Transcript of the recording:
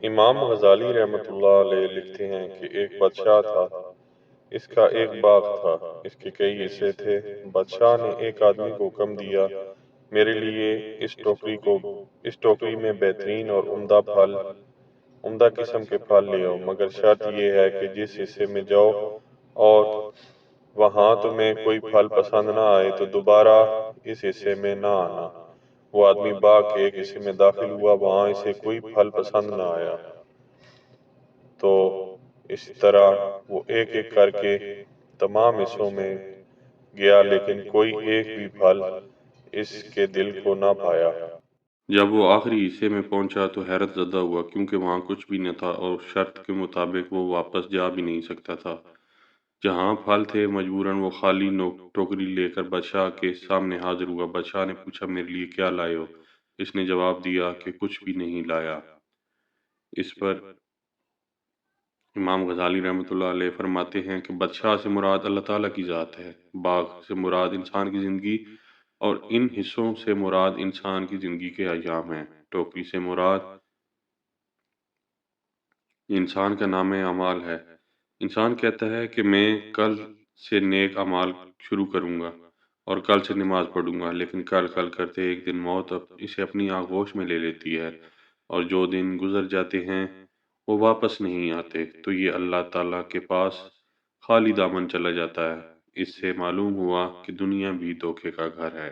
امام غزالی رحمۃ اللہ علیہ لکھتے ہیں کہ ایک بادشاہ تھا۔ اس کا ایک باغ تھا، اس کے کئی حصے تھے۔ بادشاہ نے ایک آدمی کو حکم دیا، میرے لیے اس ٹوکری میں بہترین اور عمدہ قسم کے پھل لے آؤ، مگر شرط یہ ہے کہ جس حصے میں جاؤ اور وہاں تمہیں کوئی پھل پسند نہ آئے تو دوبارہ اس حصے میں نہ آنا۔ وہ آدمی باغ کے ایک حصے میں داخل ہوا، وہاں اسے کوئی پھل پسند نہ آیا، تو اس طرح وہ ایک ایک کر کے تمام حصوں میں گیا، لیکن کوئی ایک بھی پھل اس کے دل کو نہ بھایا۔ جب وہ آخری حصے میں پہنچا تو حیرت زدہ ہوا، کیونکہ وہاں کچھ بھی نہ تھا اور شرط کے مطابق وہ واپس جا بھی نہیں سکتا تھا۔ جہاں پھل تھے مجبوراً وہ خالی ٹوکری لے کر بادشاہ کے سامنے حاضر ہوا۔ بادشاہ نے پوچھا، میرے لیے کیا لائے ہو؟ اس نے جواب دیا کہ کچھ بھی نہیں لایا۔ اس پر امام غزالی رحمۃ اللہ علیہ فرماتے ہیں کہ بادشاہ سے مراد اللہ تعالیٰ کی ذات ہے، باغ سے مراد انسان کی زندگی اور ان حصوں سے مراد انسان کی زندگی کے ایام ہیں۔ ٹوکری سے مراد انسان کا نام اعمال ہے۔ انسان کہتا ہے کہ میں کل سے نیک اعمال شروع کروں گا اور کل سے نماز پڑھوں گا، لیکن کل کرتے ایک دن موت اسے اپنی آغوش میں لے لیتی ہے اور جو دن گزر جاتے ہیں وہ واپس نہیں آتے، تو یہ اللہ تعالیٰ کے پاس خالی دامن چلا جاتا ہے۔ اس سے معلوم ہوا کہ دنیا بھی دھوکے کا گھر ہے۔